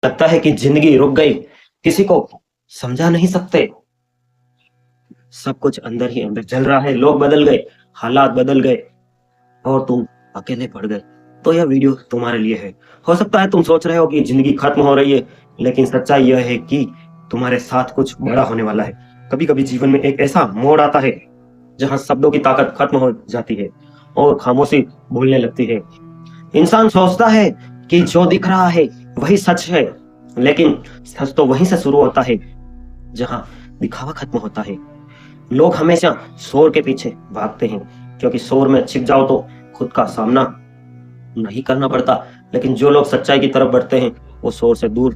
लगता है कि जिंदगी रुक गई, किसी को समझा नहीं सकते। सब कुछ अंदर ही अंदर चल रहा है। लोग बदल गए, हालात बदल गए और तुम अकेले पड़ गए। तो यह वीडियो तुम्हारे लिए है। हो सकता है तुम सोच रहे हो कि जिंदगी खत्म हो रही है, लेकिन सच्चाई यह है कि तुम्हारे साथ कुछ बड़ा होने वाला है। कभी कभी जीवन में एक ऐसा मोड़ आता है जहां शब्दों की ताकत खत्म हो जाती है और खामोशी बोलने लगती है। इंसान सोचता है कि जो दिख रहा है वही सच है, लेकिन सच तो वहीं से शुरू होता है जहां दिखावा खत्म होता है। लोग हमेशा शोर के पीछे भागते हैं, क्योंकि शोर में छिप जाओ तो खुद का सामना नहीं करना पड़ता। लेकिन जो लोग सच्चाई की तरफ बढ़ते हैं वो शोर से दूर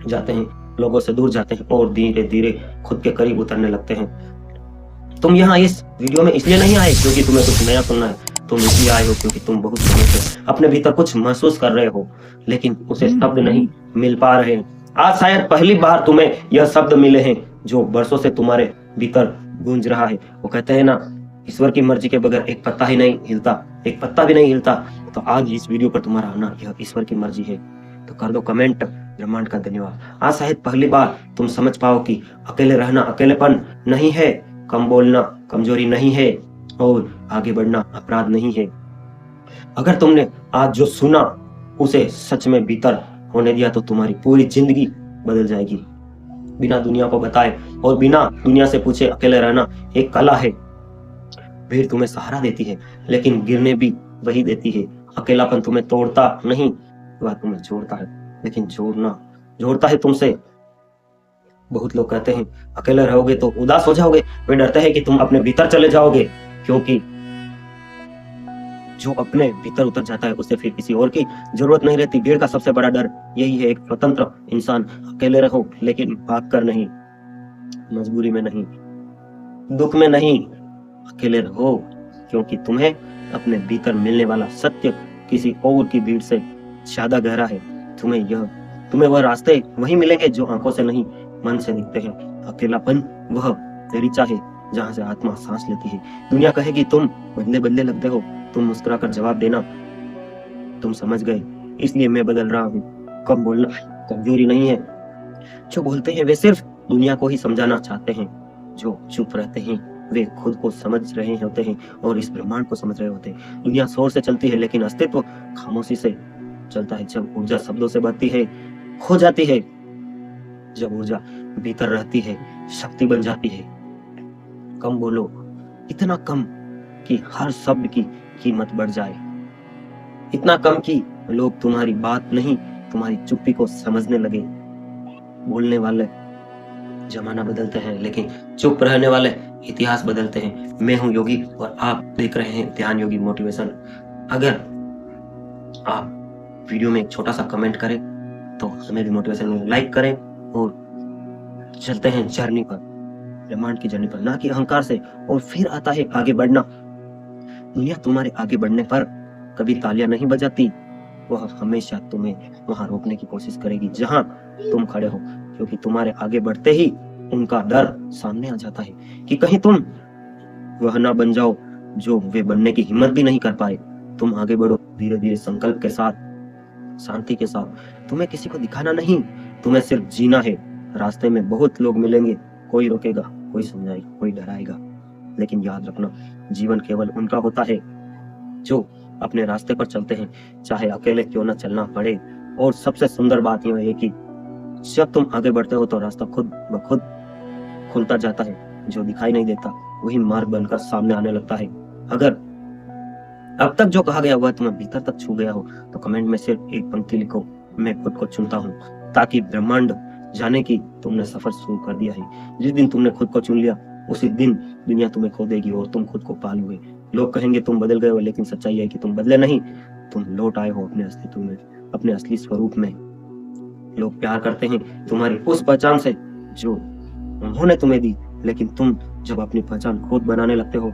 जाते हैं, लोगों से दूर जाते हैं और धीरे धीरे खुद के करीब उतरने लगते हैं। तुम यहाँ इस वीडियो में इसलिए नहीं आए क्योंकि तुम्हें कुछ नया सुनना है। तुम इसलिए आए हो क्योंकि तुम बहुत समय से अपने भीतर कुछ महसूस कर रहे हो, लेकिन उसे शब्द नहीं मिल पा रहे हैं। आज शायद पहली बार तुम्हें यह शब्द मिले हैं जो बरसों से तुम्हारे भीतर गूंज रहा है। वो कहते हैं ना, ईश्वर की मर्जी के बगैर एक पत्ता ही नहीं हिलता, एक पत्ता भी नहीं हिलता। तो आज इस वीडियो पर तुम्हारा आना यह ईश्वर की मर्जी है। तो कर दो कमेंट, ब्रह्मांड का धन्यवाद। आज शायद पहली बार तुम समझ पाओ कि अकेले रहना अकेलेपन नहीं है, कम बोलना कमजोरी नहीं है और आगे बढ़ना अपराध नहीं है। अगर तुमने आज जो सुना उसे सच में भीतर होने दिया तो तुम्हारी पूरी जिंदगी बदल जाएगी। बिना दुनिया को बताए और बिना दुनिया से पूछे अकेले रहना एक कला है। भीड़ तुम्हें सहारा देती है, लेकिन गिरने भी वही देती है। अकेलापन तुम्हें तोड़ता नहीं, वह तुम्हें जोड़ता है, लेकिन जोड़ता है तुमसे। बहुत लोग कहते हैं अकेले रहोगे तो उदास हो जाओगे। वे डरते हैं कि तुम अपने भीतर चले जाओगे, क्योंकि जो अपने भीतर उतर जाता है उसे फिर किसी और की जरूरत नहीं रहती। भीड़ का सबसे बड़ा डर यही है, एक स्वतंत्र इंसान। अकेले रहो, लेकिन भागकर नहीं, मजबूरी में नहीं, दुख में नहीं। अकेले रहो क्योंकि तुम्हें अपने भीतर मिलने वाला सत्य किसी और की भीड़ से ज्यादा गहरा है। तुम्हें वह रास्ते वही मिलेंगे जो आंखों से नहीं मन से दिखते हैं। अकेलापन वह दरीचा है जहां से आत्मा सांस लेती है। दुनिया कहेगी तुम बदले बदले लगते हो, तुम मुस्कुराकर जवाब देना तुम समझ गए, इसलिए मैं बदल रहा हूँ। कम बोलना कमजोरी नहीं है। जो बोलते हैं वे सिर्फ दुनिया को ही समझाना चाहते हैं। जो चुप रहते हैं वे खुद को समझ रहे होते हैं और इस ब्रह्मांड को समझ रहे होते हैं। दुनिया शोर से चलती है, लेकिन अस्तित्व खामोशी से चलता है। जब ऊर्जा शब्दों से बढ़ती है खो जाती है, जब ऊर्जा भीतर रहती है शक्ति बन जाती है। कम बोलो, इतना कम कि हर शब्द की कीमत बढ़ जाए, इतना कम कि लोग तुम्हारी बात नहीं तुम्हारी चुप्पी को समझने लगे। बोलने वाले जमाना बदलते हैं, लेकिन चुप रहने वाले इतिहास बदलते हैं। मैं हूं योगी और आप देख रहे हैं ध्यान योगी मोटिवेशन। अगर आप वीडियो में एक छोटा सा कमेंट करें तो हमें भी मोटिवेशन मिले। लाइक करें और चलते हैं जर्नी पर, ब्रह्मांड की जर्नी पर, ना कि अहंकार से। और फिर आता है आगे बढ़ना। दुनिया तुम्हारे आगे बढ़ने पर कभी तालियां नहीं बजाती, वह हमेशा तुम्हें वहां रोकने की कोशिश करेगी जहां तुम खड़े हो, क्योंकि तुम्हारे आगे बढ़ते ही उनका डर सामने आ जाता है कि कहीं तुम वह ना बन जाओ जो वे बनने की हिम्मत भी नहीं कर पाए। तुम आगे बढ़ो धीरे धीरे, संकल्प के साथ, शांति के साथ। तुम्हें किसी को दिखाना नहीं, तुम्हें सिर्फ जीना है। रास्ते में बहुत लोग मिलेंगे, कोई रोकेगा, कोई समझाएगा, कोई डराएगा, लेकिन याद रखना जीवन केवल उनका होता है जो अपने रास्ते पर चलते हैं, चाहे अकेले क्यों ना चलना पड़े। और सबसे सुंदर बात यह है कि जब तुम आगे बढ़ते हो तो रास्ता खुद ब खुद खुलता जाता है। जो दिखाई नहीं देता वही मार्ग बनकर सामने आने लगता है। अगर अब तक जो कहा गया हुआ तुम्हें भीतर तक छू गया हो तो कमेंट में सिर्फ एक पंक्ति लिखो, मैं खुद को चुनता हूँ, ताकि ब्रह्मांड जाने की तुमने सफर शुरू कर दिया है। जिस दिन तुमने खुद को चुन लिया उसी दिन दुनिया तुम्हें खो देगी और तुम खुद को पा लोगे। लोग कहेंगे तुम बदल गए हो, लेकिन सच्चाई है कि तुम बदले नहीं, तुम लौट आए हो अपने अस्तित्व में, अपने असली स्वरूप में। लोग प्यार करते हैं तुम्हारी उस पहचान से जो उन्होंने तुम्हें दी, लेकिन तुम जब अपनी पहचान खुद बनाने लगते हो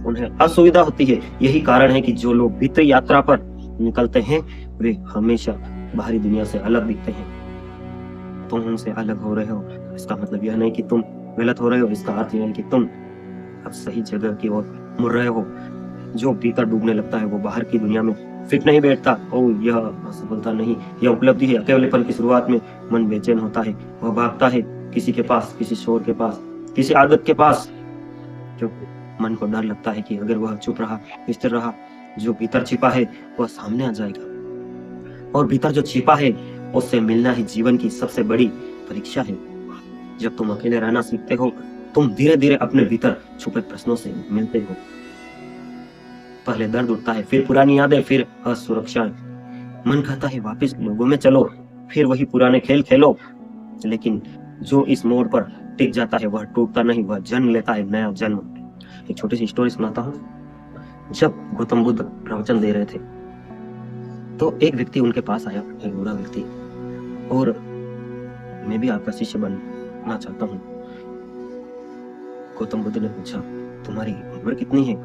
उन्हें असुविधा होती है। यही कारण है कि जो लोग भीतरी यात्रा पर निकलते हैं वे हमेशा बाहरी दुनिया से अलग दिखते हैं। तुम उनसे अलग हो रहे हो, इसका मतलब यह नहीं कि तुम गलत हो रहे हो, इसका अर्थ यह है कि तुम अब सही जगह की ओर मुड़ रहे हो। जो भीतर डूबने लगता है वो बाहर की दुनिया में फिट नहीं बैठता। ओ यह असफलता नहीं, यह उपलब्धि है। अकेलेपन की शुरुआत में मन बेचैन होता है, वह भागता है किसी के पास, किसी शोर के पास, किसी आदत के पास, क्योंकि मन को डर लगता है कि अगर वह चुप रहा, स्थिर रहा, जो भीतर छिपा है वह सामने आ जाएगा। और भीतर जो छिपा है उससे मिलना ही जीवन की सबसे बड़ी परीक्षा है। जब तुम अकेले रहना सीखते हो, तुम धीरे धीरे अपने भीतर छुपे प्रश्नों से मिलते हो। पहले दर्द उठता है, फिर पुरानी यादें, फिर असुरक्षा। मन कहता है वापस लोगों में चलो, फिर वही पुराने खेल खेलो। लेकिन जो इस मोड़ पर टिक जाता है वह टूटता नहीं, वह जन्म लेता है, नया जन्म। एक छोटी सी स्टोरी सुनाता हूँ। जब गौतम बुद्ध प्रवचन दे रहे थे तो एक व्यक्ति उनके पास आया, एक बुरा व्यक्ति, और मैं भी आपका शिष्य बनना चाहता हूँ। गौतम बुद्ध ने पूछा, तुम्हारी उम्र कितनी है?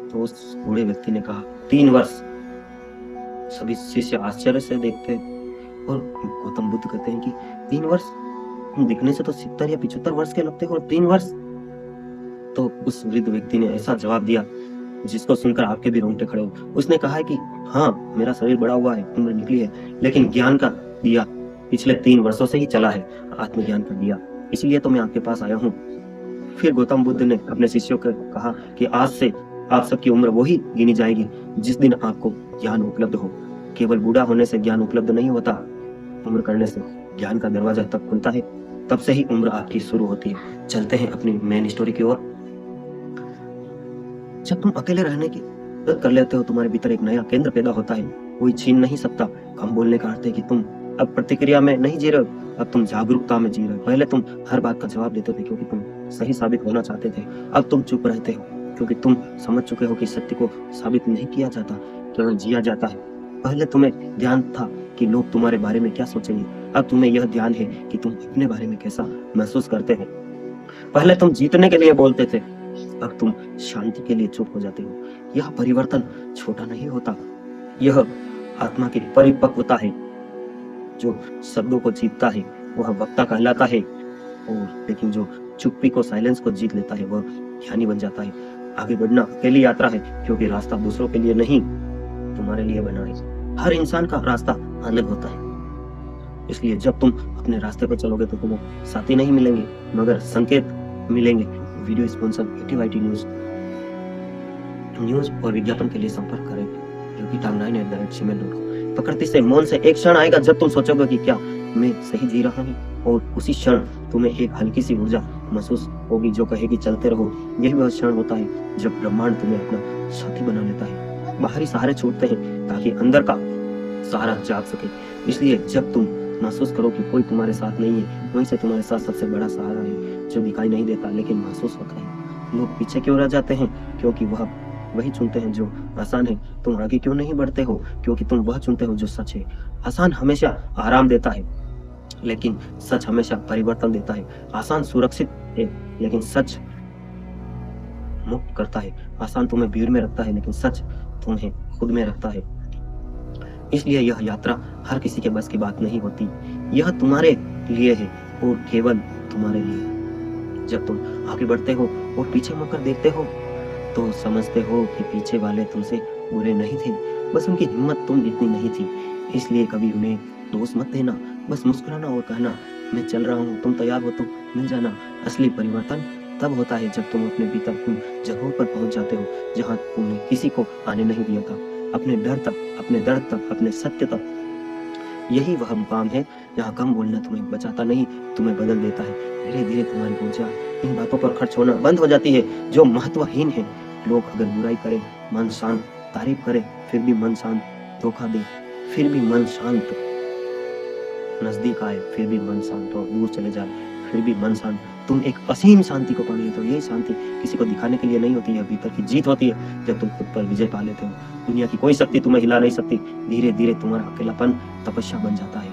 तो उस बूढ़े व्यक्ति ने कहा, 3 वर्ष। सभी शिष्य आश्चर्य से देखते और गौतम बुद्ध कहते हैं कि 3 वर्ष? दिखने से तो 70 या 75 वर्ष के लगते हो, 3 वर्ष? तो उस वृद्ध व्यक्ति ने ऐसा जवाब दिया जिसको सुनकर आपके भी रोंगटे खड़े हो। उसने कहा है कि हाँ, मेरा शरीर बड़ा हुआ है, उम्र निकली है, लेकिन ज्ञान का दिया पिछले 3 वर्षों से ही चला है, आत्मज्ञान का दिया, इसलिए तो मैं आपके पास आया हूँ। फिर गौतम बुद्ध ने अपने शिष्यों को कहा कि आज से आप सबकी उम्र वही गिनी जाएगी जिस दिन आपको ज्ञान उपलब्ध हो। केवल बूढ़ा होने से ज्ञान उपलब्ध नहीं होता, उम्र करने से ज्ञान का दरवाजा तब खुलता है, तब से ही उम्र आपकी शुरू होती है। चलते हैं अपनी मेन स्टोरी की ओर। जब तुम अकेले रहने की आदत कर लेते हो, तुम्हारे भीतर एक नया केंद्र पैदा होता है, कोई छीन नहीं सकता। कम बोलने का अर्थ है कि तुम अब प्रतिक्रिया में नहीं जी रहे हो, अब तुम जागरूकता में जी रहे हो। पहले तुम हर बात का जवाब देते थे क्योंकि तुम सही साबित होना चाहते थे, अब तुम चुप रहते हो क्योंकि तुम समझ चुके हो कि सत्य को साबित नहीं किया जाता, केवल जिया जाता है। पहले तुम्हें ध्यान था कि लोग तुम्हारे बारे में क्या सोचेंगे, अब तुम्हें यह ध्यान है कि तुम अपने बारे में कैसा महसूस करते हो। पहले तुम जीतने के लिए बोलते थे, अब तुम शांति के लिए चुप हो जाते हो। यह परिवर्तन छोटा नहीं होता, यह आत्मा की परिपक्वता है। जो शब्दों को जीतता है वह वक्ता कहलाता है, और लेकिन जो चुप्पी को, साइलेंस को जीत लेता है वह ज्ञानी बन जाता है। आगे बढ़ना अकेली यात्रा है क्योंकि रास्ता दूसरों के लिए नहीं, तुम्हारे लिए बना है। हर इंसान का रास्ता अलग होता है, इसलिए जब तुम अपने रास्ते पर चलोगे तो तुम्हें साथी नहीं मिलेंगे मगर संकेत मिलेंगे। वीडियो स्पॉन्सर ATYT न्यूज और विज्ञापन के लिए संपर्क करें yogi9@gmail.com। प्रकृति से, मौन से एक क्षण आएगा जब तुम सोचोगे कि क्या मैं सही जी रहा हूँ, और उसी क्षण तुम्हें एक हल्की सी ऊर्जा महसूस होगी जो कहेगी चलते रहो। यही वह क्षण होता है जब ब्रह्मांड तुम्हें अपना साथी बना लेता है। बाहरी सहारे छूटते हैं ताकि अंदर का सहारा जाग सके। इसलिए जब तुम महसूस करो कि कोई तुम्हारे साथ नहीं है, वहीं से तुम्हारे साथ सबसे बड़ा सहारा है जो दिखाई नहीं देता लेकिन महसूस होता है। लोग पीछे क्यों रह जाते हैं? क्योंकि वह वही चुनते हैं जो आसान है। तुम आगे क्यों नहीं बढ़ते हो? क्योंकि तुम वह चुनते हो जो सच है। आसान हमेशा आराम देता है लेकिन सच हमेशा परिवर्तन देता है। आसान सुरक्षित है लेकिन सच मुक्त करता है। आसान तुम्हें भीड़ में रखता है लेकिन सच तुम्हें खुद में रखता है। इसलिए यह यात्रा हर किसी के बस की बात नहीं होती, यह तुम्हारे लिए है और केवल तुम्हारे लिए। जब तुम आगे बढ़ते हो और पीछे मुड़कर देखते हो तो समझते हो कि पीछे वाले तुमसे बुरे नहीं थे, बस उनकी हिम्मत तुम जितनी नहीं थी। इसलिए कभी उन्हें दोष मत देना, बस मुस्कुराना और कहना मैं चल रहा हूँ, तुम तैयार हो तो मिल जाना। असली परिवर्तन तब होता है जब तुम अपने भीतर उन जगहों पर पहुंच जाते हो जहां तुमने किसी को आने नहीं दिया था, अपने डर तक, अपने दर्द तक, अपने सत्य तक। यही वह मुकाम है जहाँ कम बोलना तुम्हें बचाता नहीं, तुम्हें बदल देता है। धीरे धीरे तुम्हारी ऊर्जा इन बातों पर खर्च होना बंद हो जाती है जो महत्वहीन है। लोग अगर बुराई करें, मन शांत, तारीफ करे फिर भी मन शांत, धोखा दे फिर भी मन शांत, नजदीक आए फिर भी मन शांत, और दूर चले जाए फिर भी मन शांत, तुम एक असीम शांति को पा लेते हो। यही शांति किसी को दिखाने के लिए नहीं होती है, भीतर की जीत होती है। जब तुम खुद पर विजय पा लेते हो, दुनिया की कोई शक्ति तुम्हें हिला नहीं सकती। धीरे धीरे तुम्हारा अकेलापन तपस्या बन जाता है,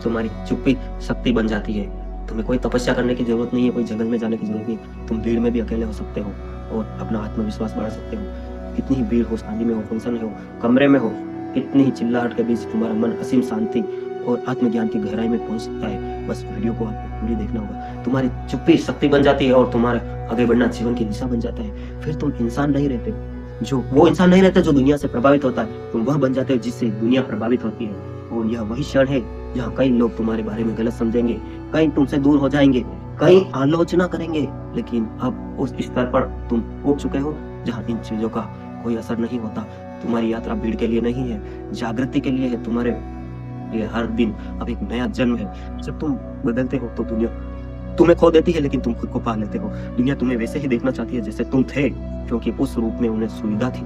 तुम्हारी चुप्पी शक्ति बन जाती है। तुम्हें कोई तपस्या करने की जरूरत नहीं है, कोई जंगल में जाने की जरूरत नहीं। तुम भीड़ में भी अकेले हो सकते हो और अपना आत्मविश्वास बढ़ा सकते हो। कितनी ही भीड़ हो, शादी में हो, फंक्शन में हो, कमरे में हो, कितनी ही चिल्लाहट के बीच तुम्हारा मन असीम शांति और आत्मज्ञान की गहराई में पहुंच सकता है। बस वीडियो को आपको पूरी देखना होगा। तुम्हारी चुप्पी शक्ति बन जाती है और तुम्हारा आगे बढ़ना जीवन की दिशा बन जाता है। फिर तुम इंसान नहीं रहते, जो वो इंसान नहीं रहता जो दुनिया से प्रभावित होता है, तुम वह बन जाते हो जिससे दुनिया प्रभावित होती है। और यह वही क्षण है जहाँ कई लोग तुम्हारे बारे में गलत समझेंगे, कई तुमसे दूर हो जाएंगे, कई आलोचना करेंगे, लेकिन अब उस स्तर पर तुम पहुंच चुके हो जहाँ इन चीजों का कोई असर नहीं होता। तुम्हारी यात्रा भीड़ के लिए नहीं है, जागृति के लिए है। तुम्हारे लिए हर दिन अब एक नया जन्म है। जब तुम बदलते हो तो दुनिया तुम्हें खो देती है, लेकिन तुम खुद को पा लेते हो। दुनिया तुम्हें वैसे ही देखना चाहती है जैसे तुम थे, क्योंकि उस रूप में उन्हें सुविधा थी।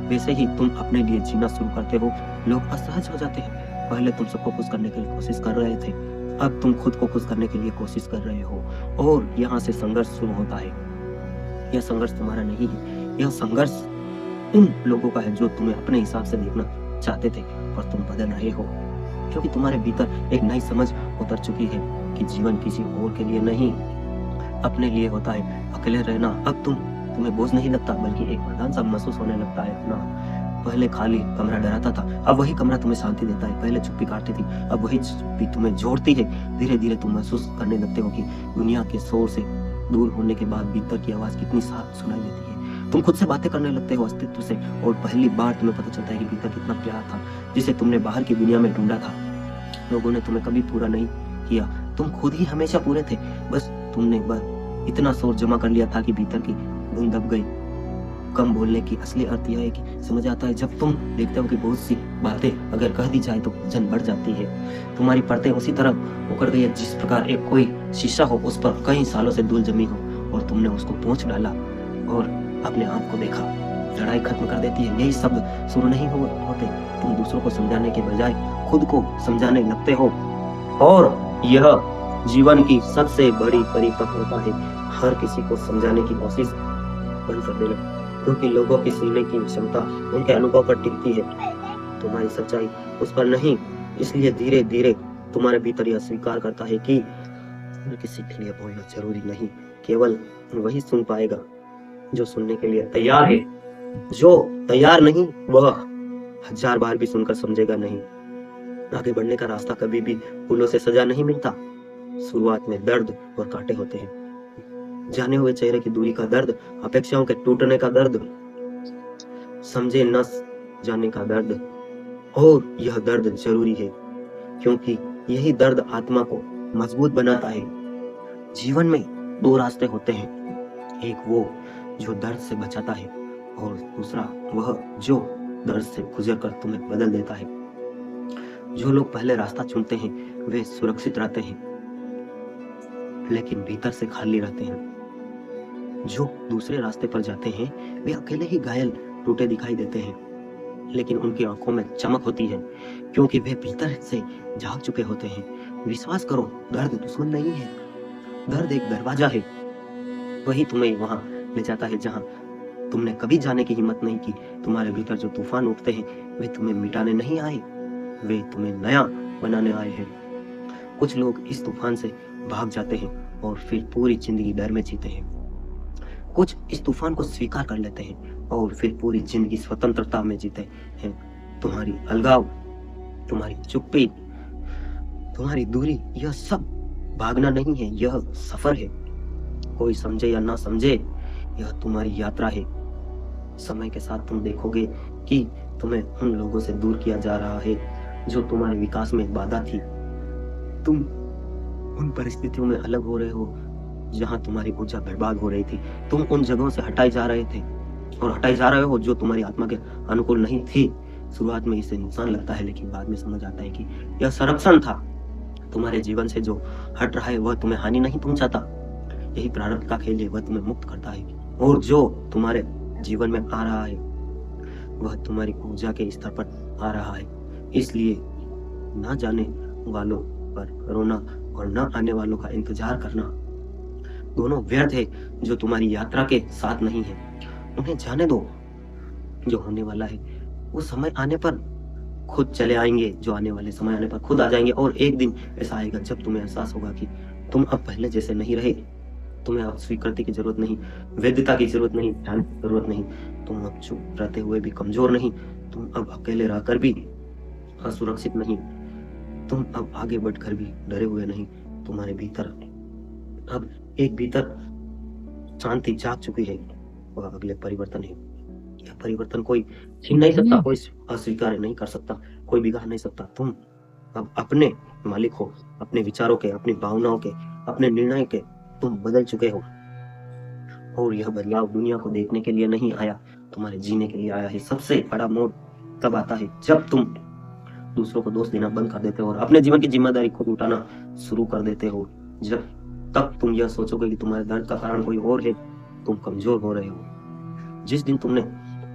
वैसे ही तुम अपने लिए जीना शुरू करते हो, लोग असहज हो जाते हैं। पहले तुम सबको खुश करने के लिए कोशिश कर रहे थे, अब तुम खुद को खुश करने के लिए कोशिश कर रहे हो, और यहाँ से संघर्ष शुरू होता है। यह संघर्ष तुम्हारा नहीं है, यह संघर्ष उन लोगों का है जो तुम्हें अपने हिसाब से देखना चाहते थे, पर तुम बदल रहे हो, क्योंकि तुम्हारे भीतर एक नई समझ उतर चुकी है कि जीवन किसी और के लिए नहीं, अपने लिए होता है। अकेले रहना अब तुम्हें बोझ नहीं लगता, बल्कि एक वरदान सा महसूस होने लगता है अपना। पहले खाली कमरा डराता था, अब वही कमरा तुम्हें शांति देता है। पहले चुप्पी काटती थी, अब वही चुप्पी तुम्हें जोड़ती है। धीरे धीरे तुम महसूस करने लगते हो कि दुनिया के शोर से दूर होने के बाद भीतर की आवाज कितनी साफ सुनाई देती है। तुम खुद से बातें करने लगते हो अस्तित्व से, और पहली बार तुम्हें पता चलता है कि भीतर कितना प्यार था जिसे तुमने बाहर की दुनिया में ढूंढा था। लोगों ने तुम्हें कभी पूरा नहीं किया, तुम खुद ही हमेशा पूरे थे। बस तुमने इतना शोर जमा कर लिया था कि भीतर की धुन दब गई। कम बोलने की असली अर्थ यह है कि समझ आता है जब तुम देखते हो कि बहुत सी बातें अगर कह दी जाए तो वजन बढ़ जाती है। तुम्हारी परतें उसी तरह उखड़ गई है जिस प्रकार एक कोई शीशा हो, उस पर कई सालों से धूल जमी हो, और तुमने उसको पोंछ डाला और अपने आप को देखा। लड़ाई खत्म कर देती है, यही शब्द शुरू नहीं होते। तुम दूसरों को समझाने के बजाय खुद को समझाने लगते हो, और यह जीवन की सबसे बड़ी परिपक्वता है। हर किसी को समझाने की कोशिश बंद कर देना, क्योंकि लोगों की सुनने की क्षमता उनके अनुभव पर टिकती है, तुम्हारी सच्चाई उस पर नहीं। इसलिए धीरे धीरे तुम्हारे भीतर यह स्वीकार करता है कि हर किसी के लिए बोलना जरूरी नहीं, केवल वही सुन पाएगा जो सुनने के लिए तैयार है। जो तैयार नहीं वह 1000 बार भी सुनकर समझेगा नहीं। आगे बढ़ने का रास्ता कभी भी फूलों से सजा नहीं मिलता। शुरुआत में दर्द और कांटे होते हैं, जाने हुए चेहरे की दूरी का दर्द, अपेक्षाओं के टूटने का दर्द, समझे न जाने का दर्द। और यह दर्द जरूरी है, क्योंकि यही दर्द आत्मा को मजबूत बनाता है। जीवन में 2 रास्ते होते हैं, एक वो जो दर्द से बचाता है, और दूसरा वह जो दर्द से गुजर कर तुम्हें बदल देता है। जो लोग पहले रास्ता चुनते हैं वे सुरक्षित रहते हैं, लेकिन भीतर से खाली रहते हैं। जो दूसरे रास्ते पर जाते हैं वे अकेले ही घायल टूटे दिखाई देते हैं, लेकिन उनकी आंखों में चमक होती है, क्योंकि वे भीतर से जाग चुके होते हैं। विश्वास करो, दर्द दुश्मन नहीं है, दर्द एक दरवाजा है। वही तुम्हें वहां ले जाता है जहां तुमने कभी जाने की हिम्मत नहीं की। तुम्हारे भीतर जो तूफान उठते हैं वे तुम्हें मिटाने नहीं आए, वे तुम्हें नया बनाने आए हैं। कुछ लोग इस तूफान से भाग जाते हैं और फिर पूरी जिंदगी डर में जीते हैं। कुछ इस तूफान को स्वीकार कर लेते हैं और फिर पूरी जिंदगी स्वतंत्रता में जीते हैं। तुम्हारी अलगाव, तुम्हारी चुप्पी, तुम्हारी दूरी, यह सब भागना नहीं है, यह सफर है। कोई समझे या ना समझे, यह तुम्हारी यात्रा है। समय के साथ तुम देखोगे कि तुम्हें उन लोगों से दूर किया जा रहा है जो तुम्हारे विकास में बाधा थी। तुम उन परिस्थितियों में अलग हो रहे हो जहां तुम्हारी ऊर्जा बर्बाद हो रही थी। तुम उन जगहों से हटाए जा रहे थे और हटाए जा रहे हो जो तुम्हारी आत्मा के अनुकूल नहीं थी। शुरुआत में इससे नुकसान लगता है, लेकिन बाद में समझ आता है कि यह संरक्षण था। तुम्हारे जीवन से जो हट रहा है वह तुम्हें हानि नहीं पहुंचाता। यही प्रारब्ध का खेल है, वह तुम्हें मुक्त करता है, और जो तुम्हारे जीवन में आ रहा है वह तुम्हारी ऊर्जा के स्तर पर आ रहा है। इसलिए ना जाने वालों पर रोना और ना आने वालों का इंतजार करना दोनों व्यर्थ है जो तुम्हारी यात्रा के साथ नहीं है। उन्हें जाने दो, जो होने वाला है वो समय आने पर खुद चले आएंगे, जो आने वाले समय आने पर खुद आ जाएंगे। और एक दिन ऐसा आएगा जब तुम्हें एहसास होगा कि तुम अब पहले जैसे नहीं रहे। तुम्हें अब स्वीकृति की जरूरत नहीं, वैधता की जरूरत नहीं, ध्यान की जरूरत नहीं। तुम अब चुप रहते हुए भी कमजोर नहीं, तुम अब अकेले रहकर भी असुरक्षित नहीं, तुम अब आगे बढ़कर भी डरे हुए नहीं। तुम्हारे भीतर अब एक भीतर शांति जाग चुकी है, वह अगले परिवर्तन है। यह परिवर्तन कोई छीन नहीं सकता, कोई अस्वीकार नहीं कर सकता, कोई बिगाड़ नहीं सकता। तुम अब अपने मालिक हो, अपने विचारों के, अपनी भावनाओं के, अपने निर्णय के तुम बदल चुके हो। और यह बदलाव दुनिया को देखने के लिए नहीं आया, तुम्हारे जीने के लिए आया है। सबसे बड़ा मोड़ तब आता है जब तुम दूसरों को दोष देना बंद कर देते हो और अपने जीवन की जिम्मेदारी खुद उठाना शुरू कर देते हो। जब तक तुम यह सोचोगे कि तुम्हारे दर्द का कारण कोई और है, तुम कमजोर हो रहे हो। जिस दिन तुमने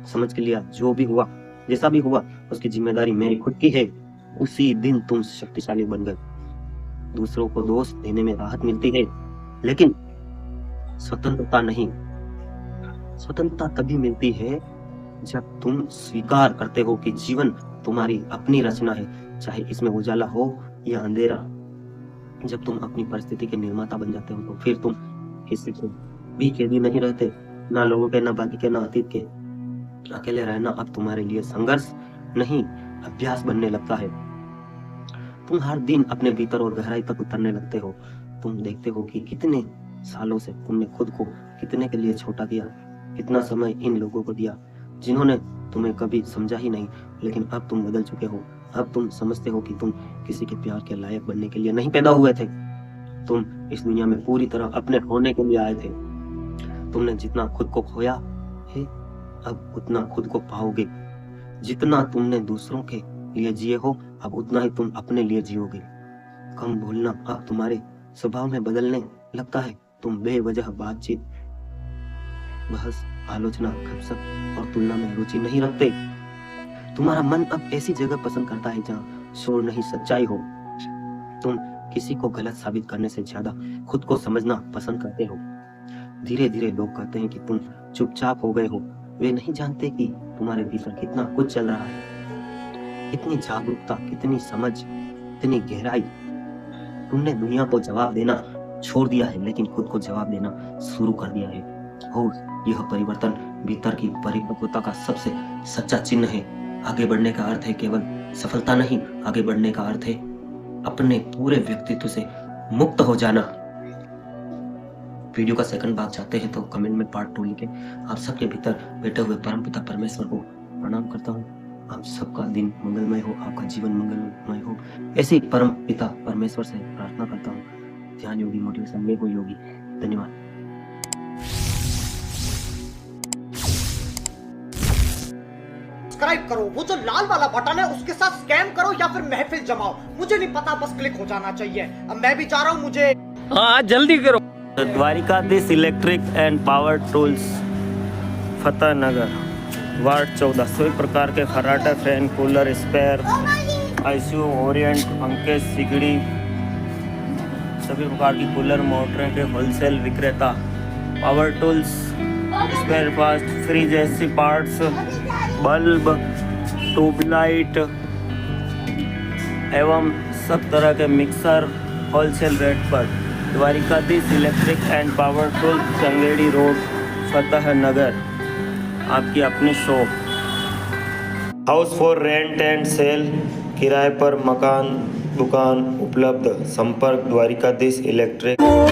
समझ के लिया जो भी हुआ, जैसा भी हुआ, उसकी जिम्मेदारी मेरी खुद की है, उसी दिन तुम शक्तिशाली बन गए। दूसरों को दोष देने में राहत मिलती है, लेकिन स्वतंत्रता नहीं। स्वतंत्रता तभी मिलती है जब तुम स्वीकार करते हो कि जीवन तुम्हारी अपनी रचना है, चाहे इसमें उजाला हो या अंधेरा। जब तुम अपनी परिस्थिति के निर्माता बन जाते हो तो फिर तुम किसी के भी कैदी नहीं रहते, ना लोगों के, ना बाकी के, ना अतीत के। अकेले रहना अब तुम्हारे लिए संघर्ष नहीं, अभ्यास बनने लगता है। तुम हर दिन अपने भीतर और गहराई तक उतरने लगते हो। तुम देखते हो कि कितने सालों से तुमने खुद को कितने के लिए छोटा किया, कितना समय इन लोगों को दिया जिन्होंने तुम्हें कभी समझा ही नहीं। लेकिन अब तुम बदल चुके हो। अब तुम समझते हो कि तुम किसी के प्यार के लायक बनने के लिए नहीं पैदा हुए थे, तुम इस दुनिया में पूरी तरह अपने होने के लिए आए थे। तुमने जितना खुद को खोया है, अब उतना खुद को पाओगे। जितना तुमने दूसरों के लिए जिए हो, अब उतना ही तुम अपने लिए जियोगे। कम बोलना अब तुम्हारे स्वभाव में बदलने लगता है। तुम बेवजह बातचीत, बहस, आलोचना, गपशप और तुलना में रुचि नहीं रखते। तुम्हारा मन अब ऐसी जगह पसंद करता है जहाँ शोर नहीं, सच्चाई हो। तुम किसी को गलत साबित करने से ज्यादा खुद को समझना पसंद करते हो। धीरे धीरे लोग कहते हैं कि तुम चुपचाप हो गए हो। वे नहीं जानते कि तुम्हारे भीतर कितना कुछ चल रहा है, कितनी जागरूकता, कितनी समझ, कितनी गहराई। तुमने दुनिया को जवाब देना छोड़ दिया है, लेकिन खुद को जवाब देना शुरू कर दिया है। और यह परिवर्तन भीतर की परिपक्वता का सबसे सच्चा चिन्ह है। आगे बढ़ने का अर्थ है केवल सफलता नहीं, आगे बढ़ने का अर्थ है अपने पूरे व्यक्तित्व से मुक्त हो जाना। वीडियो का सेकंड भाग चाहते हैं तो कमेंट में पार्ट 2 लिखें। आप सबके भीतर बैठे हुए परमपिता परमेश्वर को प्रणाम करता हूँ। आप सबका दिन मंगलमय हो, आपका जीवन मंगलमय हो, ऐसे ही परमपिता परमेश्वर से प्रार्थना करता हूँ। ध्यान योगी मोटिवेशन में कोई योगी। धन्यवाद। सब्सक्राइब करो, वो जो लाल वाला बटन है उसके साथ स्कैम करो या फिर महफिल जमाओ, मुझे नहीं पता, बस क्लिक हो जाना चाहिए। अब मैं भी जा रहा हूँ, मुझे हाँ जल्दी करो। Dwarkadhish electric and power tools, Fateh Nagar, ward 14। सभी प्रकार के खर्राटा, fan, cooler, spare, ICU, Orient, पंखे, सिगड़ी, सभी प्रकार की कूलर, मोटरें के होलसेल विक्रेता। Power tools, spare parts, fridge, AC parts, bulb, tubelight एवं सब तरह के मिक्सर होलसेल रेट पर। Dwarkadhish electric and power tools, Changedi road, Fateh Nagar. आपकी अपनी shop. House for rent and sale, किराए पर मकान, दुकान उपलब्ध। संपर्क द्वारिकाधीश इलेक्ट्रिक।